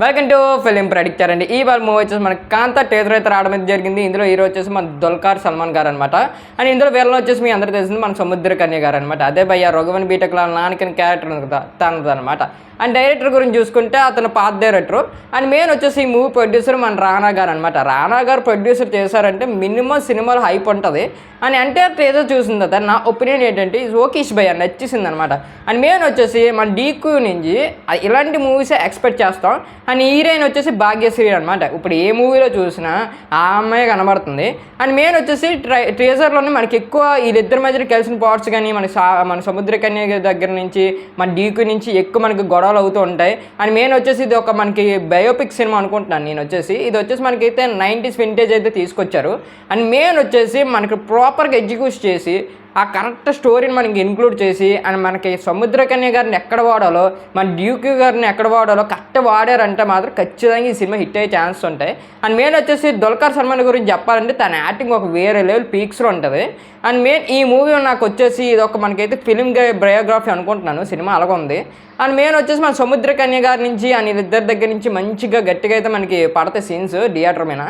Welcome to film predictor అండి. ఈ వారం మూవీ వచ్చేసి మనకి కాంతా టీజర్ అయితే రావడం అయితే జరిగింది. ఇందులో హీరో వచ్చేసి మన దుల్కర్ సల్మాన్ గారు అనమాట. అండ్ ఇందులో వీళ్ళలో వచ్చేసి మీ అందరూ తెలిసింది మన సముద్రకన్య గారు అనమాట. అదే భయ్య రఘువన్ బీటెక్లో నానికని క్యారెక్టర్ తనది అనమాట. అండ్ డైరెక్టర్ గురించి చూసుకుంటే అతను పాత డైరెక్టర్. అండ్ మెయిన్ వచ్చేసి ఈ మూవీ ప్రొడ్యూసర్ మన రానా గారు అనమాట. రానా గారు ప్రొడ్యూసర్ చేశారంటే మినిమం సినిమాలో హైప్ ఉంటుంది. అండ్ ఎంటైర్ టీజర్ చూసిన తర్వాత నా ఒపీనియన్ ఏంటంటే ఓకేష్ భయ్య నచ్చేసింది అనమాట. అండ్ మెయిన్ వచ్చేసి మన డీక్యూ నుంచి ఇలాంటి మూవీసే ఎక్స్పెక్ట్ చేస్తాం. అండ్ హీరోయిన్ వచ్చేసి భాగ్యశ్రీ అనమాట. ఇప్పుడు ఏ మూవీలో చూసినా ఆ అమ్మాయి కనబడుతుంది. అండ్ మెయిన్ వచ్చేసి ట్రేజర్లోనే మనకి ఎక్కువ వీళ్ళిద్దరి మధ్య కలిసిన పార్ట్స్ కానీ మన సముద్రకన్య దగ్గర నుంచి మన డీక్యూ నుంచి ఎక్కువ మనకి గొడవలు అవుతూ ఉంటాయి. అండ్ మెయిన్ వచ్చేసి ఇది ఒక మనకి బయోపిక్ సినిమా అనుకుంటున్నాను నేను. ఇది వచ్చేసి మనకైతే 90s వింటేజ్ అయితే తీసుకొచ్చారు. అండ్ మెయిన్ వచ్చేసి మనకి ప్రాపర్గా ఎగ్జిక్యూట్ చేసి ఆ కరెక్ట్ స్టోరీని మనకి ఇన్క్లూడ్ చేసి అండ్ మనకి సముద్రకన్య గారిని ఎక్కడ వాడాలో మన డ్యూక్యూ గారిని ఎక్కడ వాడాలో కరెక్ట్ వాడారంటే మాత్రం ఖచ్చితంగా ఈ సినిమా హిట్ అయ్యే ఛాన్స్ ఉంటాయి. అండ్ మెయిన్ వచ్చేసి దుల్కర్ సల్మాన్ గురించి చెప్పాలంటే తన యాక్టింగ్ ఒక వేరే లెవెల్ పీక్స్లో ఉంటుంది. అండ్ మెయిన్ ఈ మూవీ నాకు వచ్చేసి ఇది ఒక మనకైతే ఫిలిం బయోగ్రఫీ అనుకుంటున్నాను. సినిమా అలాగ ఉంది. అండ్ మెయిన్ వచ్చేసి మన సముద్రకన్య గారి నుంచి అండ్ వీళ్ళిద్దరి దగ్గర నుంచి మంచిగా గట్టిగా అయితే మనకి పడతాయి సీన్స్ థియేటర్ మీద.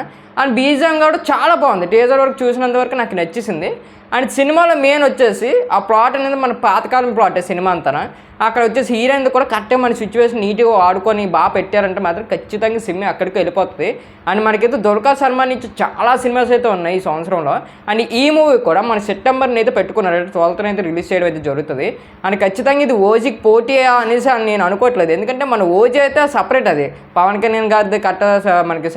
అండ్ బీజిఎం కూడా చాలా బాగుంది. టీజర్ వరకు చూసినంత వరకు నాకు నచ్చేసింది. అండ్ సినిమాలో మెయిన్ వచ్చేసి ఆ ప్లాట్ అనేది మన పాతకాలం ప్లాటే సినిమా అంతా. అక్కడ వచ్చేసి హీరోయిన్ కూడా కరెక్ట్గా మన సిచ్యువేషన్ నీట్గా ఆడుకొని బాగా పెట్టారంటే మాత్రం ఖచ్చితంగా సినిమా అక్కడికి వెళ్ళిపోతుంది. అండ్ మనకైతే దుల్కర్ సల్మాన్ నుంచి చాలా సినిమాస్ అయితే ఉన్నాయి ఈ సంవత్సరంలో. అండ్ ఈ మూవీ కూడా మన సెప్టెంబర్ని అయితే పెట్టుకున్నారు. 12th అయితే రిలీజ్ చేయడం అయితే జరుగుతుంది. అండ్ ఖచ్చితంగా ఇది ఓజీకి పోటీ అనేసి నేను అనుకోవట్లేదు. ఎందుకంటే మన ఓజీ అయితే సపరేట్, అది పవన్ కళ్యాణ్ గారిది మనకి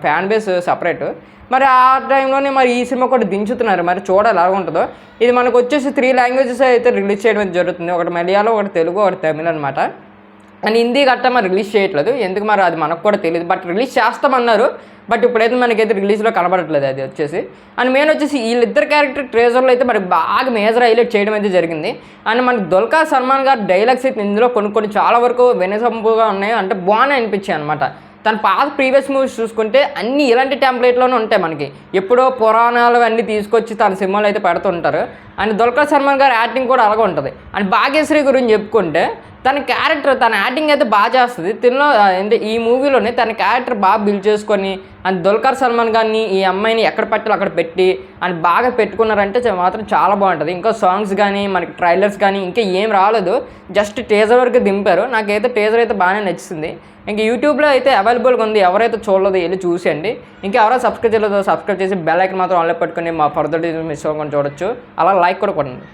ఫ్యాన్ బేస్ సపరేట్. మరి ఆ టైంలోనే మరి ఈ సినిమా కూడా దించుతున్నారు. మరి చూడాలి ఎలా ఉంటుందో. ఇది మనకు వచ్చేసి 3 లాంగ్వేజెస్ అయితే రిలీజ్ చేయడం అయితే జరుగుతుంది. ఒకటి మలయాళం, ఒకటి తెలుగు, ఒకటి తమిళ్ అనమాట. అండ్ హిందీ గట్టా మరి రిలీజ్ చేయట్లేదు. ఎందుకు మరి అది మనకు కూడా తెలియదు. బట్ రిలీజ్ చేస్తామన్నారు. బట్ ఇప్పుడైతే మనకైతే రిలీజ్లో కనబడట్లేదు అది వచ్చేసి. అండ్ మెయిన్ వచ్చేసి వీళ్ళిద్దరు క్యారెక్టర్ ట్రేజర్లో అయితే మనకి బాగా మేజర్ హైలైట్ చేయడం అయితే జరిగింది. అండ్ మనకి దుల్కర్ సల్మాన్ గారు డైలాగ్స్ అయితే ఇందులో కొన్ని చాలా వరకు వినసొంపుగా ఉన్నాయి. అంటే బాగానే అనిపించాయి అనమాట. తన పాత ప్రీవియస్ మూవీస్ చూసుకుంటే అన్నీ ఇలాంటి టెంప్లెట్లోనే ఉంటాయి. మనకి ఎప్పుడో పురాణాలు అన్నీ తీసుకొచ్చి తన సినిమాలు అయితే పెడుతుంటారు. అండ్ దుల్కర్ సల్మాన్ గారి యాక్టింగ్ కూడా అలాగే ఉంటుంది. అండ్ భాగ్యశ్రీ గురించి చెప్పుకుంటే తన క్యారెక్టర్ తన యాక్టింగ్ అయితే బాగా చేస్తుంది. తినలో అంటే ఈ మూవీలోనే తన క్యారెక్టర్ బాగా బిల్డ్ చేసుకొని అండ్ దుల్కర్ సల్మాన్ గారిని ఈ అమ్మాయిని ఎక్కడ పెట్టాలో అక్కడ పెట్టి అండ్ బాగా పెట్టుకున్నారంటే మాత్రం చాలా బాగుంటుంది. ఇంకా సాంగ్స్ కానీ మనకి ట్రైలర్స్ కానీ ఇంకా ఏం రాలేదు. జస్ట్ టీజర్ వరకు దింపారు. నాకైతే టీజర్ అయితే బాగానే నచ్చింది. ఇంకా యూట్యూబ్లో అయితే అవైలబుల్గా ఉంది. ఎవరైతే చూడలేదో వెళ్ళి చూసేయండి. ఇంకా ఎవరైనా సబ్స్క్రైబ్ చేయలేదో సబ్స్క్రైబ్ చేసి బెల్ ఐకాన్ మాత్రం ఆన్లో పెట్టుకుని మా ఫర్దర్ మిస్ అవ్వకుండా చూడొచ్చు. అలా లైక్ కూడా కొట్టండి.